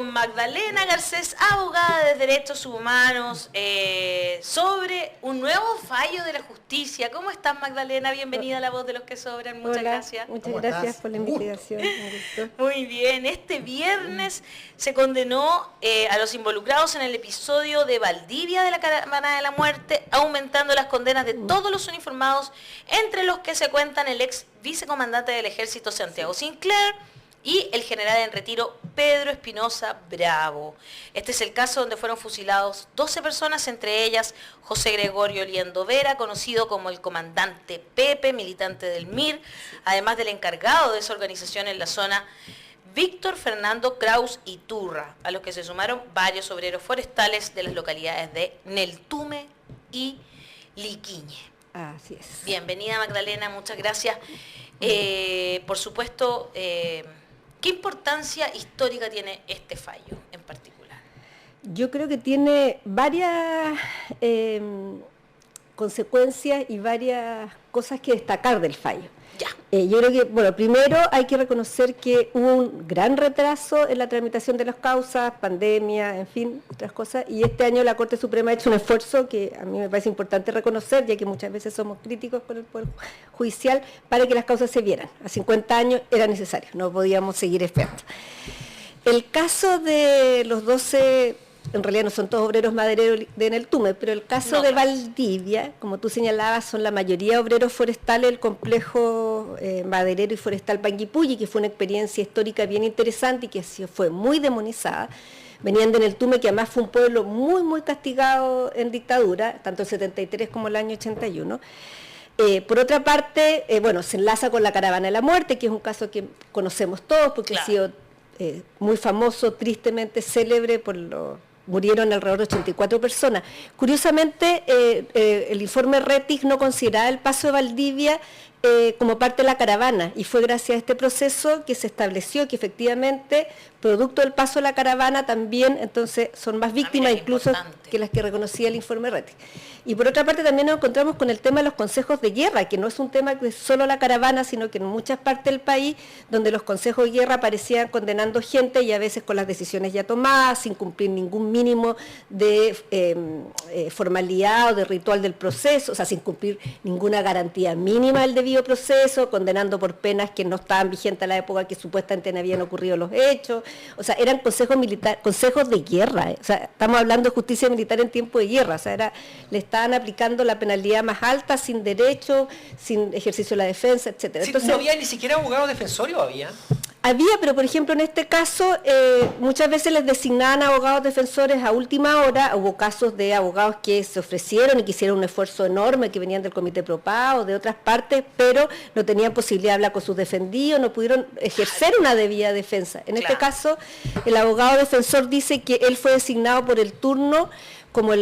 con Magdalena Garcés, abogada de Derechos Humanos, sobre un nuevo fallo de la justicia. ¿Cómo estás, Magdalena? Bienvenida a La Voz de los que Sobran. Muchas gracias. Muchas gracias por la invitación. Muy bien. Este viernes se condenó a los involucrados en el episodio de Valdivia de la Caravana de la Muerte, aumentando las condenas de todos los uniformados, entre los que se cuentan el ex vicecomandante del Ejército Santiago Sinclair y el general en retiro Pedro Espinosa Bravo. Este es el caso donde fueron fusilados 12 personas, entre ellas José Gregorio Liendo Vera, conocido como el comandante Pepe, militante del MIR, además del encargado de esa organización en la zona, Víctor Fernando Kraus Iturra, a los que se sumaron varios obreros forestales de las localidades de Neltume y Liquiñe. Así es. Bienvenida, Magdalena, muchas gracias. Por supuesto, ¿qué importancia histórica tiene este fallo en particular? Yo creo que tiene varias consecuencias y varias cosas que destacar del fallo. Ya. Yo creo que, bueno, primero hay que reconocer que hubo un gran retraso en la tramitación de las causas, pandemia, en fin, otras cosas, y este año la Corte Suprema ha hecho un esfuerzo que a mí me parece importante reconocer, ya que muchas veces somos críticos con el Poder Judicial, para que las causas se vieran. A 50 años era necesario, no podíamos seguir esperando. El caso de los 12... en realidad no son todos obreros madereros de Neltume, pero el caso de Valdivia, como tú señalabas, son la mayoría obreros forestales del complejo maderero y forestal Panguipulli, que fue una experiencia histórica bien interesante y que fue muy demonizada. Venían de Neltume, que además fue un pueblo muy, muy castigado en dictadura, tanto el 73 como el año 81. Por otra parte, bueno, se enlaza con la Caravana de la Muerte, que es un caso que conocemos todos, porque ha sido muy famoso, tristemente célebre por murieron alrededor de 84 personas. Curiosamente, el informe Rettig no consideraba el paso de Valdivia como parte de la caravana, y fue gracias a este proceso que se estableció que efectivamente, producto del paso de la caravana, también entonces son más víctimas incluso que las que reconocía el informe Rettig. Y por otra parte también nos encontramos con el tema de los consejos de guerra, que no es un tema de solo la caravana, sino que en muchas partes del país, donde los consejos de guerra aparecían condenando gente y a veces con las decisiones ya tomadas, sin cumplir ningún mínimo de formalidad o de ritual del proceso, o sea, sin cumplir ninguna garantía mínima del debido proceso, condenando por penas que no estaban vigentes a la época que supuestamente no habían ocurrido los hechos. O sea, eran consejos de guerra, o sea, estamos hablando de justicia militar en tiempo de guerra, o sea, le estaban aplicando la penalidad más alta, sin derecho, sin ejercicio de la defensa, etcétera. Sí, entonces, no había ni siquiera abogados defensorios, ¿había? Había, pero por ejemplo en este caso muchas veces les designaban abogados defensores a última hora. Hubo casos de abogados que se ofrecieron y que hicieron un esfuerzo enorme, que venían del Comité Propa o de otras partes, pero no tenían posibilidad de hablar con sus defendidos, no pudieron ejercer una debida defensa. En este caso, el abogado defensor dice que él fue designado por el turno como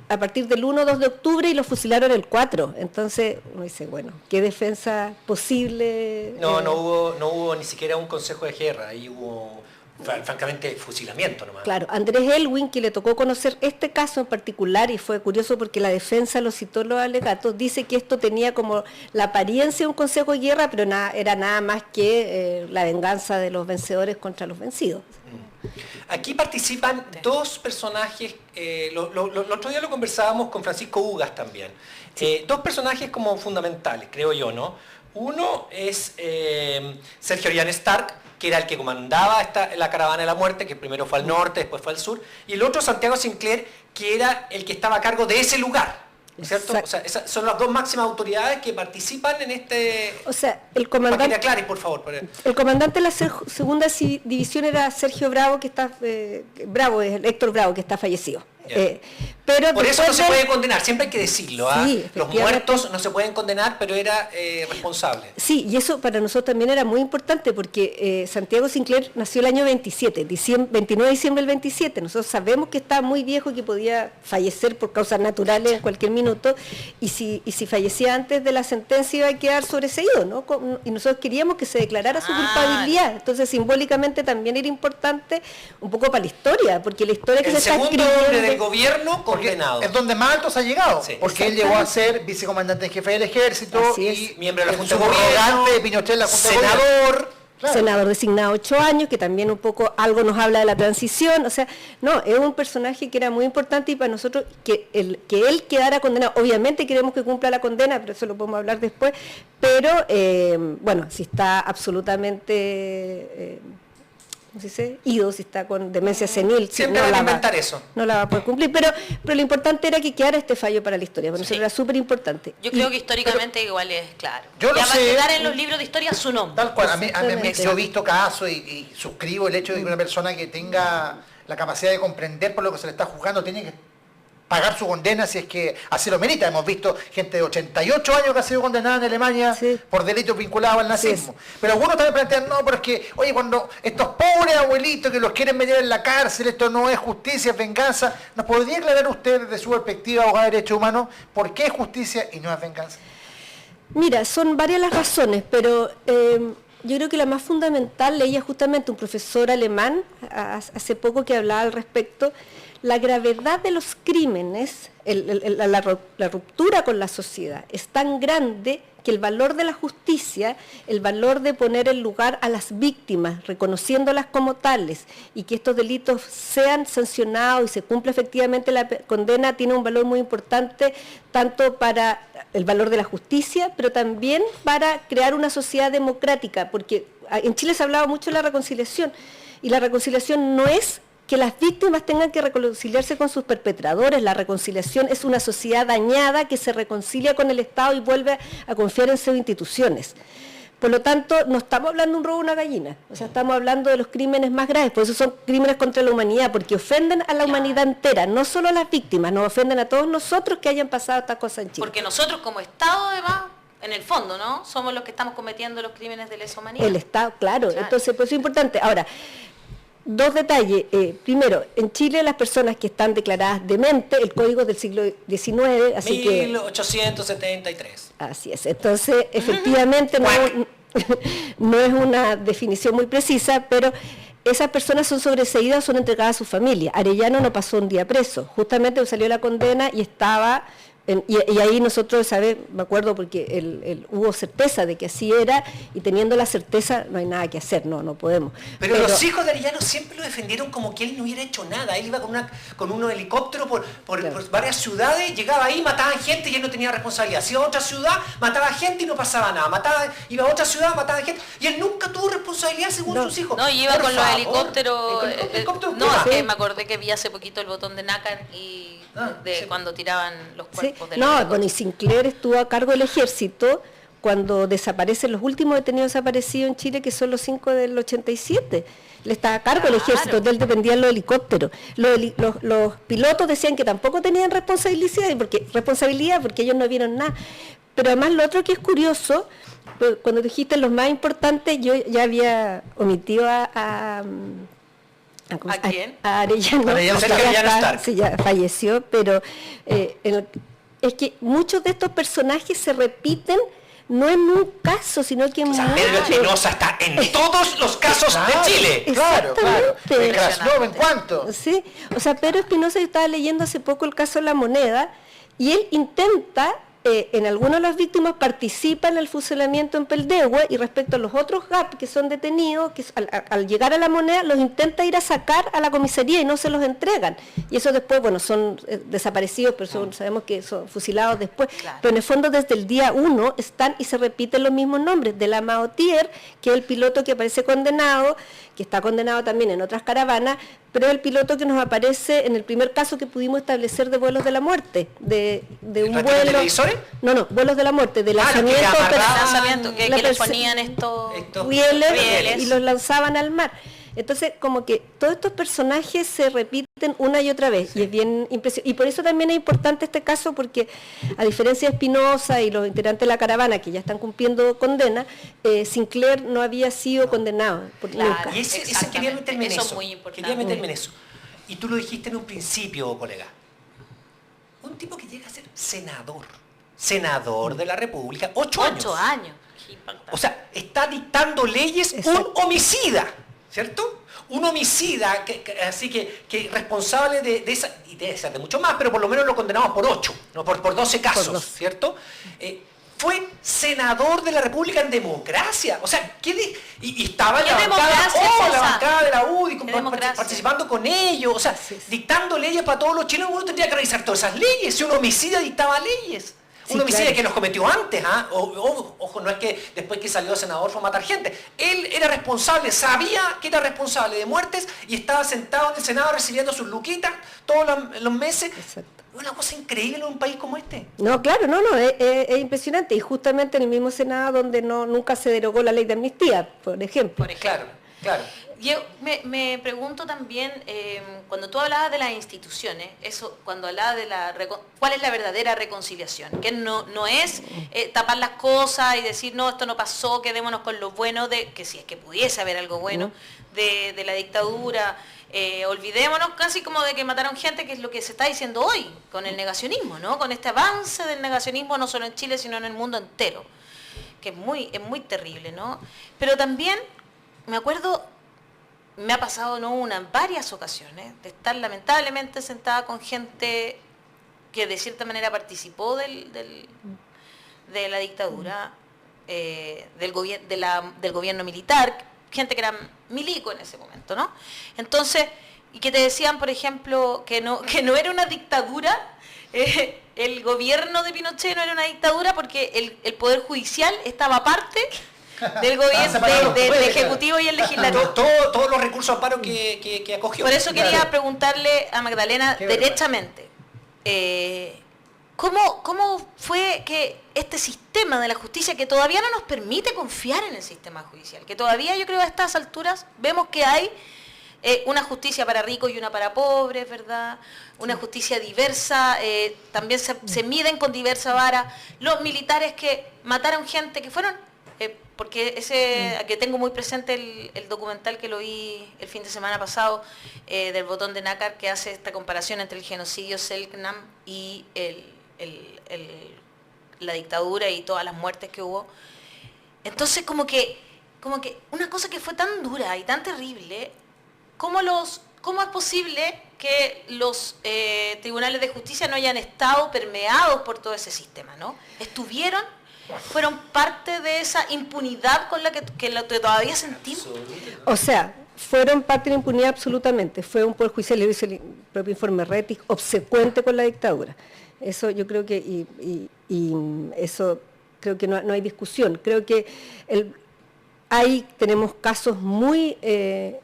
a partir del 1 o 2 de octubre y lo fusilaron el 4. Entonces uno dice, bueno, ¿qué defensa posible? No hubo ni siquiera un consejo de guerra, ahí hubo francamente fusilamiento nomás. Claro, Andrés Elwin, que le tocó conocer este caso en particular, y fue curioso porque la defensa lo citó en los alegatos, dice que esto tenía como la apariencia de un consejo de guerra, pero era nada más que la venganza de los vencedores contra los vencidos. Aquí participan dos personajes, el otro día lo conversábamos con Francisco Ugas también, dos personajes como fundamentales, creo yo, ¿no? Uno es Sergio Orián Stark, que era el que comandaba la Caravana de la Muerte, que primero fue al norte, después fue al sur, y el otro Santiago Sinclair, que era el que estaba a cargo de ese lugar. ¿Cierto? O sea, esas son las dos máximas autoridades que participan en este... O sea, el comandante... Para que me aclare, por favor. El comandante de la segunda división era Sergio Bravo, que está... Héctor Bravo, que está fallecido. Pero por eso no se puede condenar, siempre hay que decirlo. Sí, los muertos no se pueden condenar, pero era responsable. Sí, y eso para nosotros también era muy importante, porque Santiago Sinclair nació el año 27, 29 de diciembre del 27. Nosotros sabemos que estaba muy viejo y que podía fallecer por causas naturales en cualquier minuto, y si fallecía antes de la sentencia iba a quedar sobreseído, ¿no? Y nosotros queríamos que se declarara su culpabilidad. Entonces simbólicamente también era importante un poco para la historia, porque la historia que se está escribiendo... gobierno condenado. Es donde más alto se ha llegado, porque él llegó a ser vicecomandante en jefe del ejército y miembro de la Junta de Gobierno, Gobierno, de Pinochet, la Junta senador, senador designado 8 años, que también un poco algo nos habla de la transición, o sea, no, es un personaje que era muy importante y para nosotros que él quedara condenado, obviamente queremos que cumpla la condena, pero eso lo podemos hablar después, pero bueno, si está absolutamente... ¿cómo se dice? Ido, si está con demencia senil. Siempre van a inventar eso. No la va a poder cumplir, pero lo importante era que quedara este fallo para la historia, para nosotros era súper importante. Yo creo que históricamente igual es claro. Yo ya lo va a sé, quedar en los libros de historia su nombre. Tal cual, yo he visto casos y suscribo el hecho de que una persona que tenga la capacidad de comprender por lo que se le está juzgando tiene que pagar su condena si es que así lo merita. Hemos visto gente de 88 años que ha sido condenada en Alemania por delitos vinculados al nazismo. Pero algunos también plantean, no, pero es que, oye, cuando estos pobres abuelitos que los quieren meter en la cárcel, esto no es justicia, es venganza. ¿Nos podría aclarar usted desde su perspectiva, abogada de derechos humanos, por qué es justicia y no es venganza? Mira, son varias las razones, pero yo creo que la más fundamental, leía justamente un profesor alemán hace poco que hablaba al respecto, la gravedad de los crímenes, la ruptura con la sociedad es tan grande que el valor de la justicia, el valor de poner en lugar a las víctimas, reconociéndolas como tales, y que estos delitos sean sancionados y se cumpla efectivamente la condena, tiene un valor muy importante, tanto para el valor de la justicia, pero también para crear una sociedad democrática, porque en Chile se ha hablado mucho de la reconciliación, y la reconciliación no es que las víctimas tengan que reconciliarse con sus perpetradores. La reconciliación es una sociedad dañada que se reconcilia con el Estado y vuelve a confiar en sus instituciones. Por lo tanto, no estamos hablando de un robo a una gallina, o sea, estamos hablando de los crímenes más graves, por eso son crímenes contra la humanidad, porque ofenden a la humanidad entera, no solo a las víctimas, nos ofenden a todos nosotros que hayan pasado estas cosas en Chile. Porque nosotros como Estado, además, en el fondo, ¿no? Somos los que estamos cometiendo los crímenes de lesa humanidad. El Estado, claro. Entonces, pues eso es importante. Ahora, dos detalles. Primero, en Chile las personas que están declaradas demente, el código del siglo XIX, así 1873. Así es. Entonces, efectivamente, no es una definición muy precisa, pero esas personas son sobreseídas o son entregadas a su familia. Arellano no pasó un día preso. Justamente salió la condena y estaba... Y ahí nosotros, ¿sabes? Me acuerdo porque hubo certeza de que así era, y teniendo la certeza no hay nada que hacer, no podemos. Pero los hijos de Arellano siempre lo defendieron como que él no hubiera hecho nada. Él iba con un helicóptero por varias ciudades, llegaba ahí, mataban gente y él no tenía responsabilidad. Si iba a otra ciudad, mataba gente y no pasaba nada. Iba a otra ciudad, mataba gente y él nunca tuvo responsabilidad según sus hijos. No, y iba con los helicópteros. Me acordé que vi hace poquito el botón de Nácar y cuando tiraban los cuerpos de No, bueno, y Sinclair estuvo a cargo del ejército cuando desaparecen los últimos detenidos desaparecidos en Chile, que son los 5 del 87. Él estaba a cargo del ejército, de él dependían los helicópteros. Los pilotos decían que tampoco tenían responsabilidad porque ellos no vieron nada. Pero además lo otro que es curioso, cuando dijiste los más importantes, yo ya había omitido ¿a quién? A Arellano. Sí, ya falleció, pero es que muchos de estos personajes se repiten, no en un caso, sino que en muchos. Pedro Espinosa está en todos los casos de Chile. Claro. ¿En cuánto? Sí, o sea, Pedro Espinosa, yo estaba leyendo hace poco el caso de La Moneda, y él intenta... en algunas de las víctimas participa en el fusilamiento en Peldehue, y respecto a los otros GAP que son detenidos, que al llegar a La Moneda los intenta ir a sacar a la comisaría y no se los entregan. Y eso después, bueno, son desaparecidos, pero sabemos que son fusilados después. Claro. Pero en el fondo desde el día 1 están y se repiten los mismos nombres. De la Maotier, que es el piloto que aparece condenado, que está condenado también en otras caravanas, pero el piloto que nos aparece en el primer caso que pudimos establecer de vuelos de la muerte, de un vuelo... ¿Televisores? No, vuelos de la muerte, de lanzamiento, que les ponían estos rieles y los lanzaban al mar. Entonces, como que todos estos personajes se repiten una y otra vez, y es bien impresionante. Y por eso también es importante este caso, porque a diferencia de Espinosa y los integrantes de la caravana, que ya están cumpliendo condena, Sinclair no había sido condenado nunca. Y ese quería meterme en eso. Es muy importante. Quería meterme en eso. Y tú lo dijiste en un principio, colega. Un tipo que llega a ser senador de la República, 8 años. 8 años. O sea, está dictando leyes. Exacto. Un homicida, ¿cierto? Un homicida, así que responsable de esa, y debe ser de mucho más, pero por lo menos lo condenamos por 8, no por 12 casos, ¿cierto? fue senador de la República en democracia. O sea, y estaba en ¿Qué la democracia es la esa? bancada de la UDI, ¿Qué democracia? participando con ellos, o sea, dictando leyes para todos los chilenos. Uno tendría que revisar todas esas leyes. Si un homicida dictaba leyes. Sí, un homicida claro. que los cometió antes, ¿ah? Ojo, no es que después que salió senador fue a matar gente. Él era responsable, sabía que era responsable de muertes y estaba sentado en el Senado recibiendo sus luquitas todos los meses. Exacto. Una cosa increíble en un país como este. No, claro, es impresionante. Y justamente en el mismo Senado donde nunca se derogó la ley de amnistía, por ejemplo. Claro. Yo me pregunto también, cuando tú hablabas de las instituciones, cuando hablabas de cuál es la verdadera reconciliación, que no es tapar las cosas y decir, no, esto no pasó, quedémonos con lo bueno, que si es que pudiese haber algo bueno de la dictadura, olvidémonos casi como de que mataron gente, que es lo que se está diciendo hoy, con el negacionismo, ¿no? Con este avance del negacionismo, no solo en Chile, sino en el mundo entero, que es muy terrible, ¿no? Pero también, me acuerdo, me ha pasado no una, en varias ocasiones, de estar lamentablemente sentada con gente que de cierta manera participó de la dictadura, del gobierno militar, gente que era milico en ese momento, ¿no? Entonces, y que te decían, por ejemplo, que no era una dictadura, el gobierno de Pinochet no era una dictadura porque el Poder Judicial estaba aparte del gobierno, del Ejecutivo y el Legislativo. Todos los recursos amparo que acogió. Por eso quería preguntarle a Magdalena derechamente, ¿cómo fue que este sistema de la justicia, que todavía no nos permite confiar en el sistema judicial, que todavía yo creo a estas alturas vemos que hay una justicia para ricos y una para pobres, ¿verdad? Una justicia diversa, también se miden con diversa vara. Los militares que mataron gente, que fueron... porque que tengo muy presente el documental que lo vi el fin de semana pasado, del Botón de Nácar, que hace esta comparación entre el genocidio Selknam y la dictadura y todas las muertes que hubo. Entonces como que una cosa que fue tan dura y tan terrible, ¿cómo es posible que los tribunales de justicia no hayan estado permeados por todo ese sistema, ¿no? Fueron parte de esa impunidad con la que todavía sentimos. O sea, fueron parte de la impunidad absolutamente. Fue un poder judicial, le dice el propio informe Rettig, obsecuente con la dictadura. Eso yo creo que, y eso creo que no hay discusión. Creo que tenemos casos muy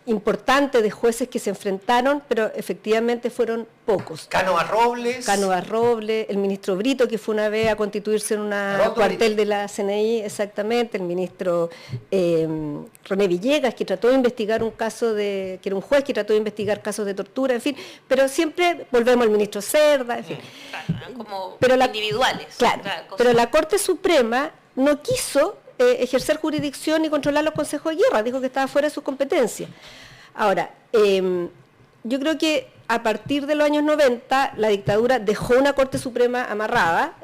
importantes de jueces que se enfrentaron, pero efectivamente fueron pocos. Cánovas Robles, el ministro Brito, que fue una vez a constituirse en un cuartel de la CNI, exactamente, el ministro René Villegas, que trató de investigar un caso que era un juez que trató de investigar casos de tortura, en fin, pero siempre volvemos al ministro Cerda, en fin. Claro, como pero individuales. Claro, pero la Corte Suprema no quiso ejercer jurisdicción y controlar los consejos de guerra, dijo que estaba fuera de sus competencias. Ahora, yo creo que a partir de los años 90 la dictadura dejó una Corte Suprema amarrada,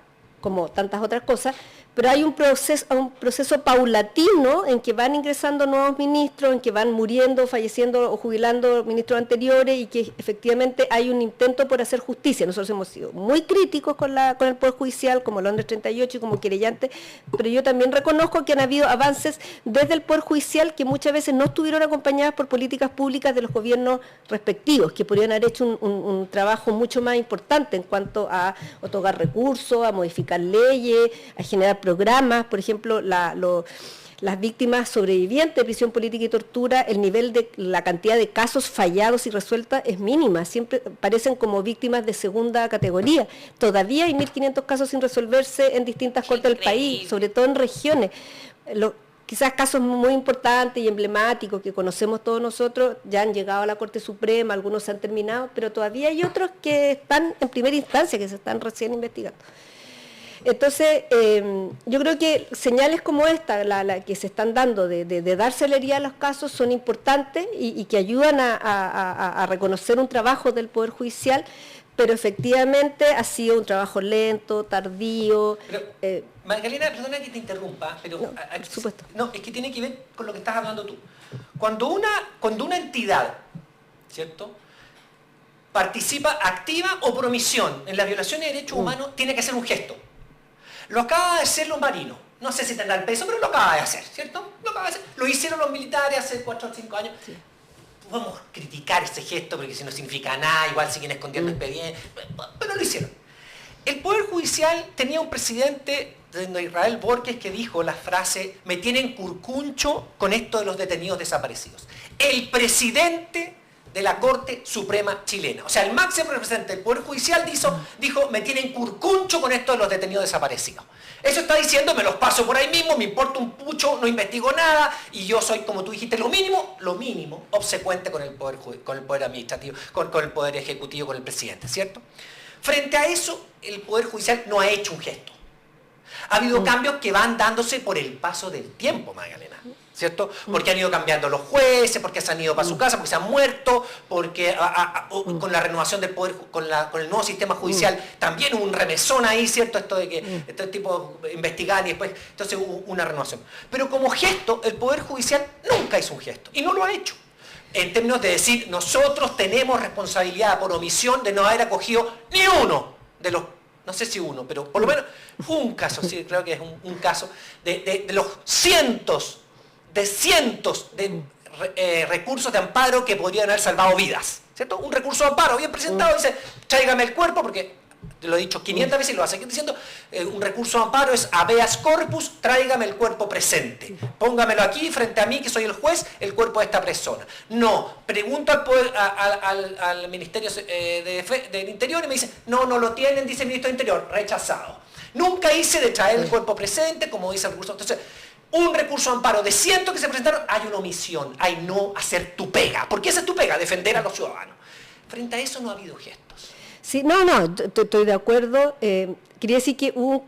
como tantas otras cosas, pero hay un proceso paulatino en que van ingresando nuevos ministros, en que van muriendo, falleciendo o jubilando ministros anteriores y que efectivamente hay un intento por hacer justicia. Nosotros hemos sido muy críticos con el Poder Judicial, como Londres 38 y como querellantes, pero yo también reconozco que han habido avances desde el Poder Judicial que muchas veces no estuvieron acompañadas por políticas públicas de los gobiernos respectivos, que podrían haber hecho un trabajo mucho más importante en cuanto a otorgar recursos, a modificar leyes, a generar programas. Por ejemplo, las víctimas sobrevivientes de prisión política y tortura, el nivel de la cantidad de casos fallados y resueltas es mínima, siempre parecen como víctimas de segunda categoría. Todavía hay 1.500 casos sin resolverse en distintas cortes del país, sobre todo en regiones. Quizás casos muy importantes y emblemáticos que conocemos todos nosotros ya han llegado a la Corte Suprema, algunos se han terminado, pero todavía hay otros que están en primera instancia, que se están recién investigando. Entonces, yo creo que señales como esta, la que se están dando de dar celeridad a los casos, son importantes y que ayudan a reconocer un trabajo del Poder Judicial, pero efectivamente ha sido un trabajo lento, tardío. Pero, Magdalena, perdona que te interrumpa, pero no, por supuesto. No, es que tiene que ver con lo que estás hablando tú. Cuando una entidad, ¿cierto?, participa activa o por omisión en la violación de derechos humanos, tiene que hacer un gesto. Lo acaba de hacer los marinos. No sé si tendrá el peso, pero lo acaba de hacer, ¿cierto? Lo acaba de hacer. Lo hicieron los militares hace 4 o 5 años. Sí. Podemos criticar ese gesto porque si no significa nada, igual siguen escondiendo expedientes, pero lo hicieron. El Poder Judicial tenía un presidente, Israel Borges, que dijo la frase: me tienen curcuncho con esto de los detenidos desaparecidos. El presidente de la Corte Suprema chilena, o sea, el máximo representante del Poder Judicial dijo, me tienen curcuncho con esto de los detenidos desaparecidos. Eso está diciendo, me los paso por ahí mismo, me importa un pucho, no investigo nada, y yo soy, como tú dijiste, lo mínimo, obsecuente con el poder administrativo, con el Poder Ejecutivo, con el presidente, ¿cierto? Frente a eso, el Poder Judicial no ha hecho un gesto. Ha habido cambios que van dándose por el paso del tiempo, Magdalena, ¿cierto? Porque han ido cambiando los jueces, porque se han ido para su casa, porque se han muerto, porque con la renovación del poder, con el nuevo sistema judicial, también hubo un remesón ahí, ¿cierto? Esto de que este tipo investigaban y después, entonces hubo una renovación. Pero como gesto, el Poder Judicial nunca hizo un gesto, y no lo ha hecho. En términos de decir, nosotros tenemos responsabilidad por omisión de no haber acogido ni uno de los, no sé si uno, pero por lo menos un caso, sí, creo que es un caso, de los cientos de recursos de amparo que podrían haber salvado vidas, ¿cierto? Un recurso de amparo bien presentado, dice, tráigame el cuerpo, porque lo he dicho 500 veces y lo voy a seguir diciendo, un recurso de amparo es habeas corpus, tráigame el cuerpo presente, póngamelo aquí frente a mí que soy el juez, el cuerpo de esta persona. No, pregunto al Ministerio del Interior y me dice, no lo tienen, dice el Ministro del Interior, rechazado. Nunca hice de traer el cuerpo presente, como dice el recurso. Entonces, un recurso de amparo de cientos que se presentaron, hay una omisión, hay no hacer tu pega. Porque esa es tu pega, defender a los ciudadanos. Frente a eso no ha habido gestos. Sí, no, estoy de acuerdo. Quería decir que hubo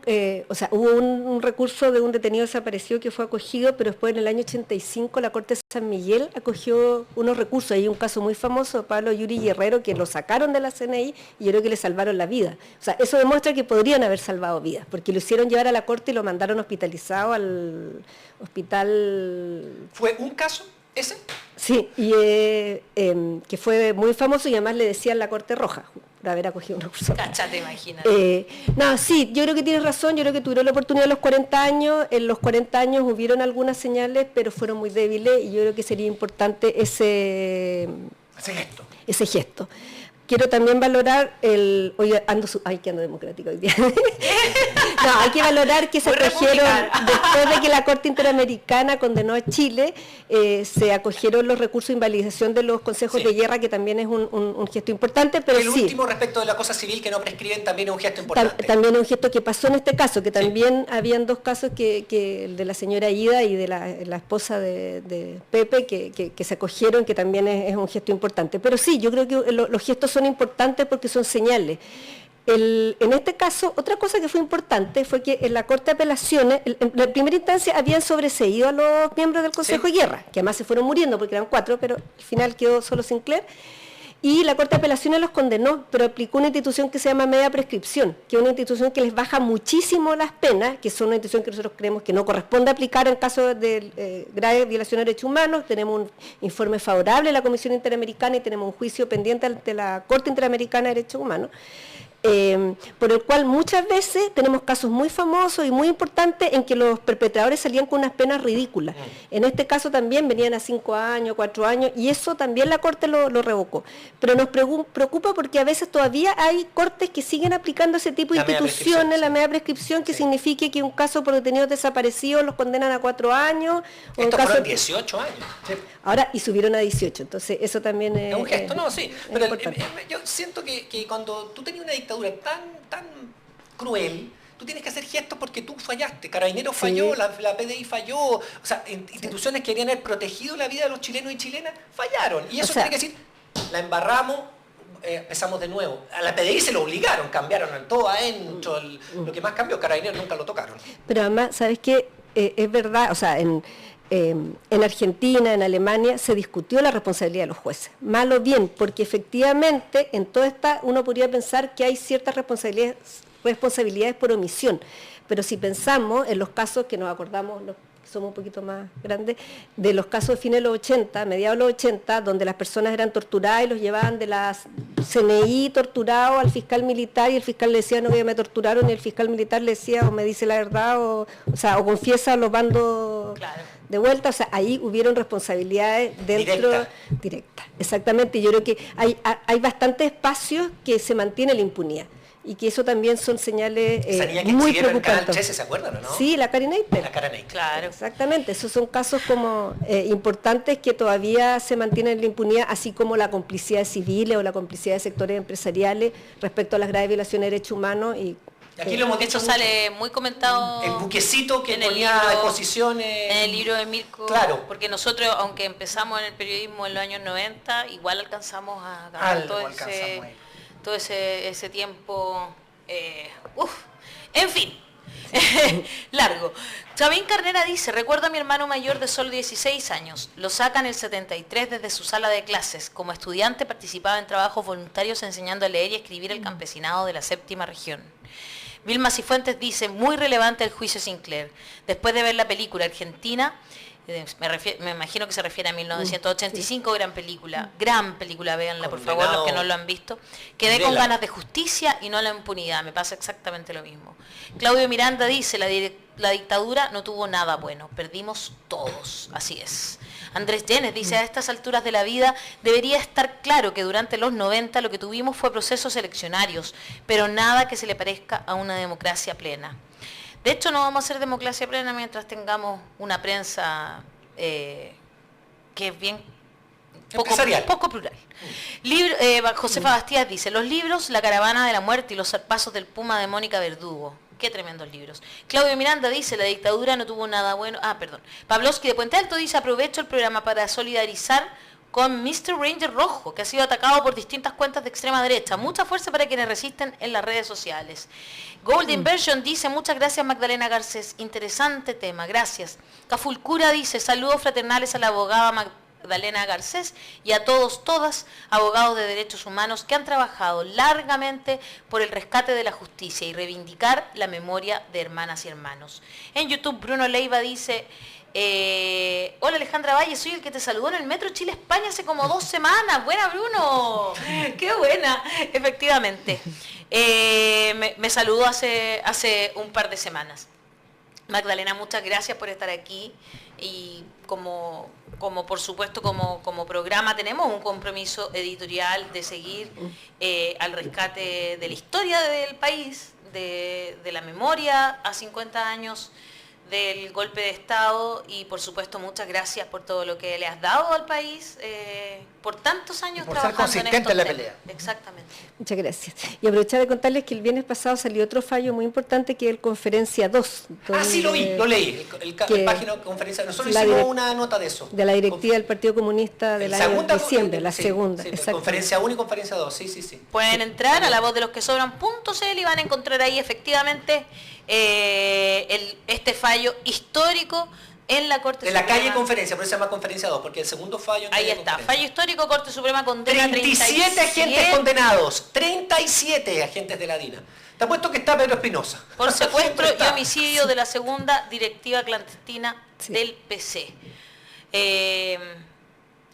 un recurso de un detenido desaparecido que fue acogido, pero después en el año 85 la Corte de San Miguel acogió unos recursos. Hay un caso muy famoso de Pablo Yuri Guerrero que lo sacaron de la CNI y yo creo que le salvaron la vida. O sea, eso demuestra que podrían haber salvado vidas, porque lo hicieron llevar a la Corte y lo mandaron hospitalizado al hospital. ¿Fue un caso ese? Sí, y que fue muy famoso y además le decían la Corte Roja, de haber acogido un recurso. Cáchate, imagínate. Sí, yo creo que tienes razón, yo creo que tuvieron la oportunidad a los 40 años, en los 40 años hubieron algunas señales, pero fueron muy débiles y yo creo que sería importante ese gesto. Quiero también valorar que ando democrático hoy día. No, hay que valorar que se acogieron, después de que la Corte Interamericana condenó a Chile, se acogieron los recursos de invalidación de los consejos de guerra, que también es un gesto importante, pero el último respecto de la cosa civil que no prescriben también es un gesto importante. También es un gesto que pasó en este caso, que también habían dos casos, que el de la señora Ida y de la esposa de Pepe, que se acogieron, que también es un gesto importante. Pero sí, yo creo que los gestos son importantes porque son señales. En este caso, otra cosa que fue importante fue que en la Corte de Apelaciones, en la primera instancia habían sobreseído a los miembros del Consejo de Guerra, que además se fueron muriendo porque eran 4, pero al final quedó solo Sinclair, y la Corte de Apelaciones los condenó, pero aplicó una institución que se llama media prescripción, que es una institución que les baja muchísimo las penas, que son una institución que nosotros creemos que no corresponde aplicar en caso de grave violación de derechos humanos. Tenemos un informe favorable de la Comisión Interamericana y tenemos un juicio pendiente ante la Corte Interamericana de Derechos Humanos. Por el cual muchas veces tenemos casos muy famosos y muy importantes en que los perpetradores salían con unas penas ridículas. En este caso también venían a 5 años, 4 años, y eso también la Corte lo revocó. Pero nos preocupa porque a veces todavía hay cortes que siguen aplicando ese tipo de instituciones, la media prescripción, que signifique que un caso por detenidos desaparecidos los condenan a 4 años. Esto fueron 18 años. Sí. Ahora, y subieron a 18, entonces eso también es un gesto, pero yo siento que cuando tú tenías una dictadura tan cruel, tú tienes que hacer gestos porque tú fallaste. Carabineros falló, la PDI falló, o sea, instituciones que querían haber protegido la vida de los chilenos y chilenas fallaron. Y eso tiene que decir, la embarramos, empezamos de nuevo. A la PDI se lo obligaron, cambiaron todo adentro, lo que más cambió, Carabineros nunca lo tocaron. Pero además, ¿sabes qué? Es verdad, o sea, en Argentina, en Alemania, se discutió la responsabilidad de los jueces. Mal o bien, porque efectivamente en toda esta uno podría pensar que hay ciertas responsabilidades por omisión. Pero si pensamos en los casos que nos acordamos, los somos un poquito más grandes, de los casos de fines de los 80, mediados de los 80, donde las personas eran torturadas y los llevaban de la CNI torturado al fiscal militar y el fiscal le decía, no, que me torturaron, y el fiscal militar le decía, o me dice la verdad, o confiesa, los bandos de vuelta. O sea, ahí hubieron responsabilidades dentro directas. Exactamente, y yo creo que hay bastantes espacios que se mantiene la impunidad. Y que eso también son señales muy preocupantes. En Canal 13, ¿se acuerdan o no? Sí, la Karen Eiter. La Karen Eiter. Claro. Exactamente, esos son casos como importantes que todavía se mantienen en la impunidad, así como la complicidad de civiles o la complicidad de sectores empresariales respecto a las graves violaciones de derechos humanos. Y aquí lo hemos dicho mucho. Sale muy comentado. El buquecito que ponía exposiciones. En el libro de Mirko. Claro. Porque nosotros, aunque empezamos en el periodismo en los años 90, igual alcanzamos a ganar todo ese tiempo, en fin, largo. Sabín Carnera dice, recuerdo a mi hermano mayor de solo 16 años, lo sacan el 73 desde su sala de clases. Como estudiante participaba en trabajos voluntarios enseñando a leer y escribir el campesinado de la séptima región. Vilma Cifuentes dice, muy relevante el juicio Sinclair. Después de ver la película argentina, me imagino que se refiere a 1985, gran película, véanla por favor, los que no lo han visto. Quedé con ganas de justicia y no la impunidad, me pasa exactamente lo mismo. Claudio Miranda dice, la dictadura no tuvo nada bueno, perdimos todos, así es. Andrés Llenes dice, a estas alturas de la vida debería estar claro que durante los 90 lo que tuvimos fue procesos eleccionarios, pero nada que se le parezca a una democracia plena. De hecho, no vamos a hacer democracia plena mientras tengamos una prensa que es bien poco plural. Josefa Bastías dice, los libros La caravana de la muerte y Los zarpazos del puma de Mónica Verdugo. Qué tremendos libros. Claudio Miranda dice, la dictadura no tuvo nada bueno. Pavlovsky de Puente Alto dice, aprovecho el programa para solidarizar con Mr. Ranger Rojo, que ha sido atacado por distintas cuentas de extrema derecha. Mucha fuerza para quienes resisten en las redes sociales. Golden Version dice, muchas gracias Magdalena Garcés, interesante tema, gracias. Cafulcura dice, saludos fraternales a la abogada Magdalena Garcés y a todos, todas, abogados de derechos humanos que han trabajado largamente por el rescate de la justicia y reivindicar la memoria de hermanas y hermanos. En YouTube, Bruno Leiva dice, hola Alejandra Valle, soy el que te saludó en el Metro Chile España hace como 2 semanas. Buena, Bruno, qué buena, efectivamente. Me saludó hace un par de semanas. Magdalena, muchas gracias por estar aquí y como por supuesto como programa tenemos un compromiso editorial de seguir al rescate de la historia del país, de la memoria a 50 años del golpe de Estado y por supuesto muchas gracias por todo lo que le has dado al país por tantos años por ser trabajando consistente en la pelea. Exactamente. Muchas gracias. Y aprovechar de contarles que el viernes pasado salió otro fallo muy importante que es el Conferencia 2. Sí, lo leí, el página de conferencia. Nosotros hicimos una nota de eso. De la directiva del Partido Comunista del año de diciembre, la segunda. Conferencia 1 y conferencia 2, sí. Pueden entrar a la voz de los que sobran.cl y van a encontrar ahí efectivamente este fallo histórico en la Corte de Suprema. La calle Conferencia, por eso se llama Conferencia 2, porque el segundo fallo... Ahí está, fallo histórico, Corte Suprema condena 37 agentes condenados, 37 agentes de la DINA. Te apuesto que está Pedro Espinosa. Por secuestro y homicidio de la segunda directiva clandestina del PC.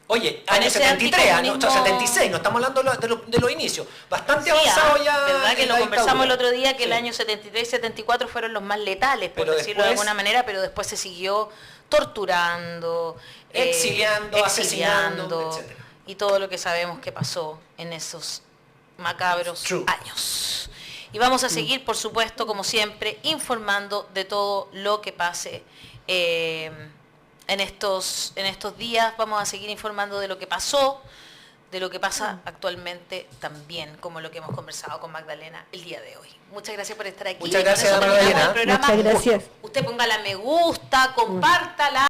Oye, año 73, no, 76, no estamos hablando de los inicios. Bastante avanzado ya. Verdad que lo conversamos el otro día, que el año 73 y 74 fueron los más letales, por decirlo de alguna manera, pero después se siguió torturando, exiliando, asesinando, etc. Y todo lo que sabemos que pasó en esos macabros años. Y vamos a seguir, por supuesto, como siempre, informando de todo lo que pase en estos días. Vamos a seguir informando de lo que pasó, de lo que pasa actualmente también, como lo que hemos conversado con Magdalena el día de hoy. Muchas gracias por estar aquí. Muchas gracias, Magdalena. Muchas gracias. Usted póngala me gusta, compártala.